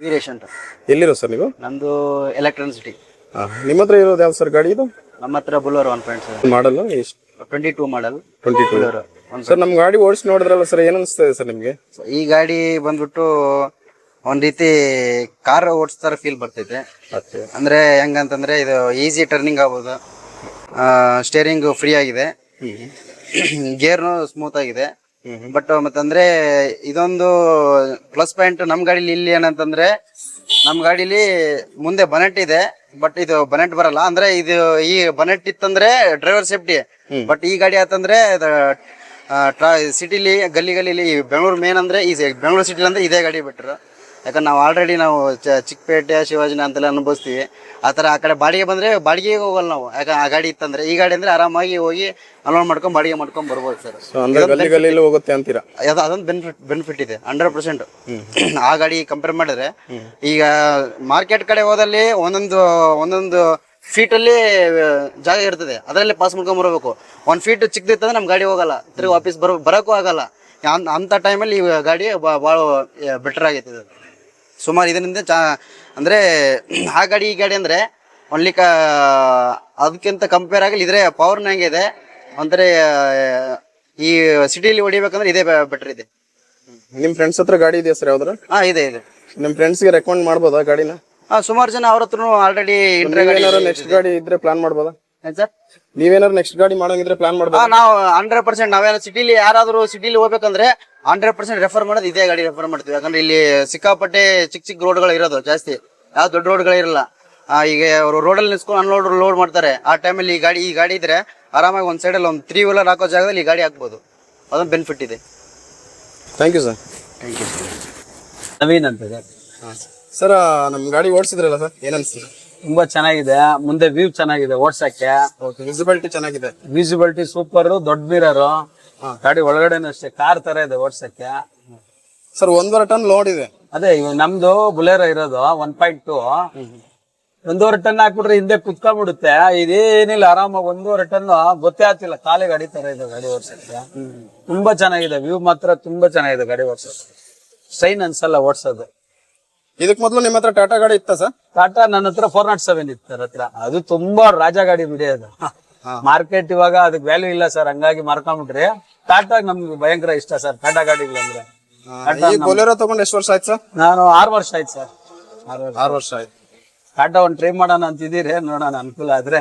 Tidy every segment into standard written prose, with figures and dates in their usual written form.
ವೀರೇಶ್ ಅಂತ. ಎಲ್ಲಿರೋ ಸರ್ ನೀವು? ನಂದು ಎಲೆಕ್ಟ್ರಾನಿಸಿಟಿ. ನಿಮ್ಮ ಹತ್ರ ಇರೋದು ಯಾವ ಸರ್ ಗಾಡಿ ಇದು? ನಮ್ಮ ಹತ್ರ ಬುಲೋರ್ 1.7 ಮಾಡಲ್ ಎಷ್ಟು? 22 ಮಾಡಲ್ 22. ಸರ್ ನಮ್ಮ ಗಾಡಿ ಓಡಿಸಿ ನೋಡಿದ್ರಲ್ಲ ಸರ್, ಏನ್ ಅನಿಸ್ತದೆ ಸರ್ ನಿಮ್ಗೆ? ಈ ಗಾಡಿ ಬಂದ್ಬಿಟ್ಟು ಒಂದ್ ರೀತಿ ಕಾರ್ ಓಡಿಸ್ತಾರ ಫೀಲ್ ಬರ್ತೈತೆ. ಅಂದ್ರೆ ಹೆಂಗಂತಂದ್ರೆ ಇದು ಈಸಿ ಟರ್ನಿಂಗ್ ಆಗ್ಬೋದು, ಸ್ಟೇರಿಂಗ್ ಫ್ರೀ ಆಗಿದೆ, ಗೇರ್ನು ಸ್ಮೂತ್ ಆಗಿದೆ. ಬಟ್ ಮತ್ತಂದ್ರೆ ಇದೊಂದು ಪ್ಲಸ್ ಪಾಯಿಂಟ್ ನಮ್ ಗಾಡಿಲಿ ಇಲ್ಲಿ ಏನಂತಂದ್ರೆ, ನಮ್ ಗಾಡಿಲಿ ಮುಂದೆ ಬನೆಟ್ ಇದೆ, ಬಟ್ ಇದು ಬನೆಟ್ ಬರಲ್ಲ. ಅಂದ್ರೆ ಇದು ಈ ಬನೆಟ್ ಇತ್ತಂದ್ರೆ ಡ್ರೈವರ್ ಸೇಫ್ಟಿ, ಬಟ್ ಈ ಗಾಡಿ ಆತಂದ್ರೆ ಸಿಟಿಲಿ ಗಲ್ಲಿಲಿ ಬೆಂಗಳೂರು ಮೇನ್ ಅಂದ್ರೆ ಈ ಬೆಂಗಳೂರು ಸಿಟಿಲಿ ಅಂದ್ರೆ ಇದೇ ಗಾಡಿ ಬೆಟ್ರು. ಯಾಕಂದ್ರೆ ನಾವು ಆಲ್ರೆಡಿ ನಾವು ಚಿಕ್ಕಪೇಟೆ ಶಿವಾಜಿನ ಅಂತೆಲ್ಲ ಅನುಭವಿಸ್ತೀವಿ. ಆ ಥರ ಆ ಕಡೆ ಬಾಡಿಗೆ ಬಂದ್ರೆ ಬಾಡಿಗೆಗೆ ಹೋಗಲ್ಲ ನಾವು. ಯಾಕಂದ್ರೆ ಆ ಗಾಡಿ ಇತ್ತಂದ್ರೆ, ಈ ಗಾಡಿ ಅಂದ್ರೆ ಆರಾಮಾಗಿ ಹೋಗಿ ಅಲೋನ್ ಮಾಡ್ಕೊಂಡ್ ಬಾಡಿಗೆ ಮಾಡ್ಕೊಂಡ್ ಬರ್ಬೋದು ಸರ್. ಹೋಗುತ್ತೆ ಅಂತೀರಾ? ಅದೊಂದು ಬೆನಿಫಿಟ್ ಇದೆ 100%. ಆ ಗಾಡಿ ಕಂಪೇರ್ ಮಾಡಿದ್ರೆ ಈಗ ಮಾರ್ಕೆಟ್ ಕಡೆ ಹೋದಲ್ಲಿ ಒಂದೊಂದು ಫೀಟ್ ಅಲ್ಲಿ ಜಾಗ ಇರ್ತದೆ, ಅದರಲ್ಲಿ ಪಾಸ್ ಮಾಡ್ಕೊಂಡ್ ಬರಬೇಕು. 1 ಫೀಟ್ ಚಿಕ್ಕದಿತ್ತಂದ್ರೆ ನಮ್ ಗಾಡಿ ಹೋಗಲ್ಲ, ತಿರ್ಗಿ ವಾಪಸ್ ಬರೋಕ್ಕೂ ಆಗಲ್ಲ. ಅಂತ ಟೈಮಲ್ಲಿ ಈ ಗಾಡಿ ಭಾಳ ಬೆಟರ್ ಆಗೈತೆ. ಸುಮಾರು ಇದರಿಂದ ಅಂದ್ರೆ ಆ ಗಾಡಿ ಈ ಗಾಡಿ ಅಂದ್ರೆ ಒನ್ಲಿ ಅದಕ್ಕಿಂತ ಕಂಪೇರ್ ಆಗಲಿ ಇದ್ರೆ ಪವರ್ ಹೆಂಗಿದೆ ಅಂದ್ರೆ ಈ ಸಿಟಿಲಿ ಹೊಡಿಬೇಕಂದ್ರೆ ಇದೇ ಬೆಟರ್ ಇದೆ. ನಿಮ್ ಫ್ರೆಂಡ್ಸ್ ಹತ್ರ ಗಾಡಿ ಇದೆಯಾ ಸರ್ ಯಾವ್ದಾರ? ಇದೆ. ನಿಮ್ ಫ್ರೆಂಡ್ಸ್ಗೆ ರೆಕಮೆಂಡ್ ಮಾಡ್ಬೋದಾ ಗಾಡಿನ? ಸುಮಾರು ಜನ ಅವ್ರ ಹತ್ರ ಆಲ್ರೆಡಿ ನೆಕ್ಸ್ಟ್ ಗಾಡಿ ಇದ್ರೆ ಪ್ಲಾನ್ ಮಾಡ್ಬೋದಾ ಸರ್? ನೀವೇನಾದ್ರು ನೆಕ್ಸ್ಟ್ ಗಾಡಿ ಮಾಡೋಂಗಿದ್ರೆ ಪ್ಲಾನ್ ಮಾಡ್ಬೋದು. ನಾವು 100% ನಾವೇನೋ ಸಿಟಿಲಿ ಯಾರಾದ್ರೂ ಸಿಟಿಲಿ ಹೋಗ್ಬೇಕಂದ್ರೆ 100% ರೆಫರ್ ಮಾಡೋದು ಇದೇ ಗಾಡಿ ರೆಫರ್ ಮಾಡ್ತೀವಿ. ಯಾಕಂದ್ರೆ ಇಲ್ಲಿ ಸಿಕ್ಕಾಪಟ್ಟೆ ಚಿಕ್ಕ ರೋಡ್ಗಳು ಇರೋದು ಜಾಸ್ತಿ, ಯಾವ ದೊಡ್ಡ ರೋಡ್ಗಳಿರಲ್ಲ. ಈಗ ಅವರು ರೋಡಲ್ಲಿ ನಿಲ್ಸ್ಕೊಂಡು ಲೋಡ್ ಮಾಡ್ತಾರೆ. ಆ ಟೈಮಲ್ಲಿ ಈ ಗಾಡಿ ಇದ್ರೆ ಆರಾಮಾಗಿ ಒಂದ್ ಸೈಡಲ್ಲಿ ಒಂದು 3 ವೀಲರ್ ಹಾಕೋ ಜಾಗದಲ್ಲಿ ಈ ಗಾಡಿ ಹಾಕ್ಬೋದು. ಅದೊಂದು ಬೆನಿಫಿಟ್ ಇದೆ. Thank you sir. Thank you. Naveen ಅಂತ ಸರ್, ನಮ್ ಗಾಡಿ ಓಡಿಸಿದ್ರಲ್ಲ ಸರ್, ಏನ್ ಅನ್ಸ್ತದೆ? ತುಂಬಾ ಚೆನ್ನಾಗಿದೆ. ಮುಂದೆ ವ್ಯೂ ಚೆನ್ನಾಗಿದೆ ಓಡ್ಸಕ್ಕೆ, ವಿಸಿಬಿಲಿಟಿ ಚೆನ್ನಾಗಿದೆ, ವಿಸಿಬಿಲಿಟಿ ಸೂಪರ್, ದೊಡ್ಡ ಮಿರರ್, ಗಾಡಿ ಒಳಗಡೆನೂ ಅಷ್ಟೇ ಕಾರ್ ತರ ಇದೆ ಓಡ್ಸಕ್ಕೆ. ಸರ್ 1.5 ಟನ್ ಲೋಡ್ ಇದೆ. ಅದೇ ನಮ್ದು ಬುಲೆರೋ ಇರೋದು 1.2, 1.5 ಟನ್ ಹಾಕ್ಬಿಟ್ರೆ ಹಿಂದೆ ಕುತ್ಕೊಂಡ್ಬಿಡುತ್ತೆ. ಇದೇನಿಲ್ಲ, ಆರಾಮಾಗಿ 1.5 ಟನ್ ಗೊತ್ತೇ ಆಗ್ತಿಲ್ಲ, ಖಾಲಿ ಗಾಡಿ ತರ ಇದೆ ಗಾಡಿ ಓಡ್ಸಕ್ಕೆ. ತುಂಬಾ ಚೆನ್ನಾಗಿದೆ, ವ್ಯೂ ಮಾತ್ರ ತುಂಬಾ ಚೆನ್ನಾಗಿದೆ ಗಾಡಿ ಓಡ್ಸೋದು, ಸ್ಟ್ರೈನ್ ಅನ್ಸಲ್ಲ ಓಡ್ಸೋದು. ಇದಕ್ ಮೊದಲು ನಿಮ್ಮ ಹತ್ರ ಟಾಟಾ ಗಾಡಿ ಇತ್ತ ಸರ್? ಟಾಟಾ ನನ್ನ ಹತ್ರ 407 ಇತ್ತು ಸರ್ ಹತ್ರ. ಅದು ತುಂಬಾ ರಾಜ ಗಾಡಿ ಬಿಡಿ, ಅದು ಮಾರ್ಕೆಟ್ ಇವಾಗ ಅದಕ್ಕೆ ವ್ಯಾಲ್ಯೂ ಇಲ್ಲ ಸರ್, ಹಂಗಾಗಿ ಮಾರ್ಕೊಂಡ್ಬಿಟ್ರಿ. ಟಾಟಾ ನಮ್ಗೆ ಭಯಂಕರ ಇಷ್ಟ ಸರ್, ಟಾಟಾ ಗಾಡಿಗಳಂದ್ರೆ. ಬೊಲೆರೋ ತಗೊಂಡು ಎಷ್ಟು ವರ್ಷ ಆಯ್ತು ಸರ್? ನಾನು 6 ವರ್ಷ ಆಯ್ತು ಸರ್. 6 ವರ್ಷ ಆಯ್ತು. ಟಾಟಾ ಒಂದು ಟ್ರೈ ಮಾಡೋಣ ಅಂತಿದ್ದೀರಿ, ನೋಡೋಣ ಅನುಕೂಲ ಆದ್ರೆ.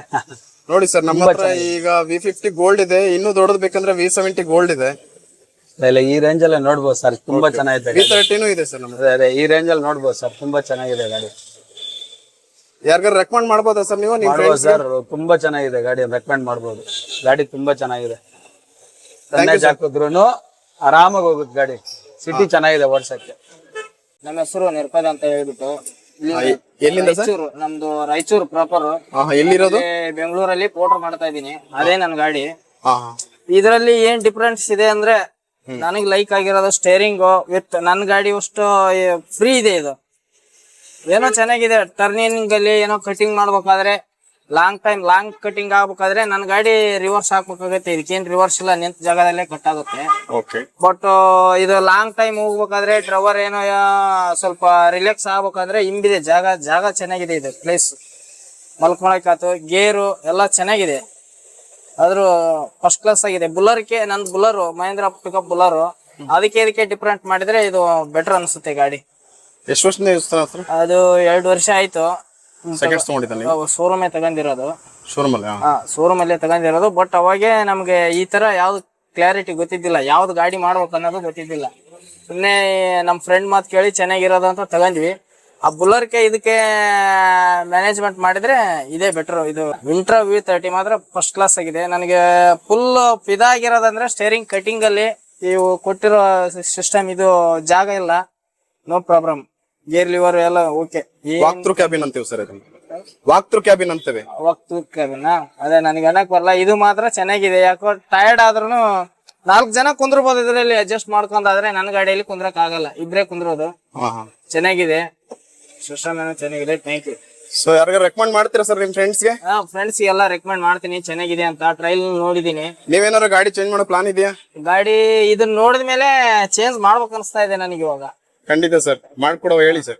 ನೋಡಿ ಸರ್, ನಮ್ಮ ಹತ್ರ ಈಗ V50 ಗೋಲ್ಡ್ ಇದೆ, ಇನ್ನೂ ದೊಡ್ಡದು ಬೇಕಂದ್ರೆ V70 ಗೋಲ್ಡ್ ಇದೆ. ಇಲ್ಲ, ಈ ರೇಂಜ್ ಅಲ್ಲೇ ನೋಡ್ಬೋದು ಸರ್, ತುಂಬಾ ಚೆನ್ನಾಗಿದೆ. V30 ಇದೆ ಸರ್ ನಮ್ದು. ಅದೇ ಈ ರೇಂಜ್ ಅಲ್ಲಿ ನೋಡ್ಬೋದು ಸರ್, ತುಂಬಾ ಚೆನ್ನಾಗಿದೆ ಗಾಡಿ. ಯಾರಿಗಾರು ರೆಕಮೆಂಡ್ ಮಾಡ್ಬೋದಾ ಸರ್ ನೀವು? ಮಾಡ್ಬೋದು ಸರ್, ತುಂಬಾ ಚೆನ್ನಾಗಿದೆ ಗಾಡಿ, ರೆಕಮೆಂಡ್ ಮಾಡ್ಬೋದು. ಗಾಡಿ ತುಂಬಾ ಚೆನ್ನಾಗಿದೆ, ಹಾಕಿದ್ರು ಆರಾಮಾಗಿ ಹೋಗುತ್ತೆ ಗಾಡಿ. ಸಿಟಿ ಚೆನ್ನಾಗಿದೆ ಓಡ್ಸಕ್ಕೆ. ನಮ್ಮ ಹೆಸರು ನಿರ್ಪದ ಅಂತ ಹೇಳ್ಬಿಟ್ಟು, ಎಲ್ಲಿಂದ ಸರ್? ನಮ್ದು ರಾಯಚೂರು ಪ್ರಾಪರ್. ಎಲ್ಲಿರೋದು? ಬೆಂಗಳೂರಲ್ಲಿ ಪೋಟರ್ ಮಾಡ್ತಾ ಇದೀನಿ, ಅದೇ ನನ್ ಗಾಡಿ. ಇದ್ರಲ್ಲಿ ಏನ್ ಡಿಫ್ರೆನ್ಸ್ ಇದೆ ಅಂದ್ರೆ, ನನಗ್ ಲೈಕ್ ಆಗಿರೋದು ಸ್ಟೇರಿಂಗ್ ವಿತ್ ನನ್ ಗಾಡಿ ಅಷ್ಟು ಫ್ರೀ ಇದೆ. ಇದು ಏನೋ ಚೆನ್ನಾಗಿದೆ. ಟರ್ನಿಂಗ್ ಅಲ್ಲಿ ಏನೋ ಕಟಿಂಗ್ ಮಾಡ್ಬೇಕಾದ್ರೆ, ಲಾಂಗ್ ಕಟಿಂಗ್ ಆಗ್ಬೇಕಾದ್ರೆ ನನ್ ಗಾಡಿ ರಿವರ್ಸ್ ಹಾಕ್ಬೇಕಾಗತ್ತೆ. ಇದಕ್ಕೇನ್ ರಿವರ್ಸ್ ಇಲ್ಲ, ನಿಂತ ಜಾಗದಲ್ಲೇ ಕಟ್ ಆಗುತ್ತೆ. ಬಟ್ ಇದು ಲಾಂಗ್ ಟೈಮ್ ಹೋಗ್ಬೇಕಾದ್ರೆ ಡ್ರೈವರ್ ಏನೋ ಸ್ವಲ್ಪ ರಿಲ್ಯಾಕ್ಸ್ ಆಗ್ಬೇಕಾದ್ರೆ ಹಿಂಬಿದೆ ಜಾಗ ಚೆನ್ನಾಗಿದೆ. ಇದು ಪ್ಲೇಸ್ ಮಲ್ಕೊಳಕಾತು, ಗೇರು ಎಲ್ಲ ಚೆನ್ನಾಗಿದೆ, ಆದ್ರೂ ಫಸ್ಟ್ ಕ್ಲಾಸ್ ಆಗಿದೆ. ಬುಲರ್ಗೆ ನನ್ ಬುಲರ್ ಮಹೇಂದ್ರ ಪಿಕಪ್ ಬುಲರ್, ಇದಕ್ಕೆ ಡಿಫ್ರೆಂಟ್ ಮಾಡಿದ್ರೆ ಇದು ಬೆಟರ್ ಅನ್ಸುತ್ತೆ ಗಾಡಿ. ಎಷ್ಟು ವರ್ಷದಿಂದ ಅದು 2 ವರ್ಷ ಆಯ್ತು. ಶೋರೂಮ್ ತಗೊಂಡಿರೋದು, ಶೋರೂಮ್ ಅಲ್ಲೇ ತಗೊಂಡಿರೋದು. ಬಟ್ ಅವಾಗೆ ನಮ್ಗೆ ಈ ತರ ಯಾವ್ದು ಕ್ಲಾರಿಟಿ ಗೊತ್ತಿದ್ದಿಲ್ಲ, ಯಾವ್ದು ಗಾಡಿ ಮಾಡ್ಬೇಕು ಅನ್ನೋದು ಗೊತ್ತಿದ್ದಿಲ್ಲ. ಸುಮ್ನೆ ನಮ್ ಫ್ರೆಂಡ್ ಮಾತು ಕೇಳಿ ಚೆನ್ನಾಗಿರೋದು ಅಂತ ತಗೊಂಡ್ವಿ. ಆ ಬುಲರ್ಗೆ ಇದಕ್ಕೆ ಮ್ಯಾನೇಜ್ಮೆಂಟ್ ಮಾಡಿದ್ರೆ ಇದೇ ಬೆಟರ್. ಇದು ವಿಂಟ್ರಾ V30 ಮಾತ್ರ ಫಸ್ಟ್ ಕ್ಲಾಸ್ ಆಗಿದೆ. ನನಗೆ ಫುಲ್ ಫಿದಾ ಆಗಿರೋದಂದ್ರೆ ಸ್ಟೇರಿಂಗ್ ಕಟಿಂಗ್ ಅಲ್ಲಿ ಇವು ಕೊಟ್ಟಿರೋ ಸಿಸ್ಟಮ್, ಇದು ಜಾಗ ಇಲ್ಲ, ನೋ ಪ್ರಾಬ್ಲಮ್. ಗೇರ್ ಲಿವರ್ ಎಲ್ಲ ಓಕೆ. ವಾಕ್ ಥ್ರೂ ಕ್ಯಾಬಿನ್ ಅಂತೀವಿ ಸರ್, ವಾಕ್ ಥ್ರೂ ಕ್ಯಾಬಿನ್ ಅಂತೇವೆ. ವಾಕ್ ಥ್ರೂ ಕ್ಯಾಬಿನ್ ಅದೇ ನನಗೆ ಅನ್ನಕ್ ಬರಲ್ಲ. ಇದು ಮಾತ್ರ ಚೆನ್ನಾಗಿದೆ. ಯಾಕೋ ಟಯರ್ಡ್ ಆದ್ರೂ 4 ಜನ ಕುಂದ್ರಬಹುದು ಇದ್ರಲ್ಲಿ, ಅಡ್ಜಸ್ಟ್ ಮಾಡ್ಕೊಂಡಾದ್ರೆ ನನ್ನ ಗಾಡಿಯಲ್ಲಿ ಕುಂದ್ರಕ್ ಆಗಲ್ಲ, ಇಬ್ರೇ ಕುಂದ್ರೋದು. ಚೆನ್ನಾಗಿದೆ ಸಿಸ್ಟಮ್, ಏನೋ ಚೆನ್ನಾಗಿದೆ. Thank you. ಸೊ ಯಾರಿಗಾರು ರೆಕಮೆಂಡ್ ಮಾಡ್ತೀರಾ ಸರ್ ನಿಮ್ ಫ್ರೆಂಡ್ಸ್ಗೆ? ಫ್ರೆಂಡ್ಸ್ ಎಲ್ಲ ರೆಕಮೆಂಡ್ ಮಾಡ್ತೀನಿ, ಚೆನ್ನಾಗಿದೆ ಅಂತ. ಟ್ರೈಲ್ ನೋಡಿದೀನಿ. ನೀವೇನಾದ್ರು ಗಾಡಿ ಚೇಂಜ್ ಮಾಡೋ ಪ್ಲಾನ್ ಇದೆಯಾ? ಗಾಡಿ ಇದನ್ನ ನೋಡಿದ್ಮೇಲೆ ಚೇಂಜ್ ಮಾಡ್ಬೇಕು ಅನಿಸ್ತಾ ಇದೆ ನನಗೆ ಇವಾಗ. ಖಂಡಿತ ಸರ್, ಮಾಡ್ಕೊಡೋ ಹೇಳಿ ಸರ್.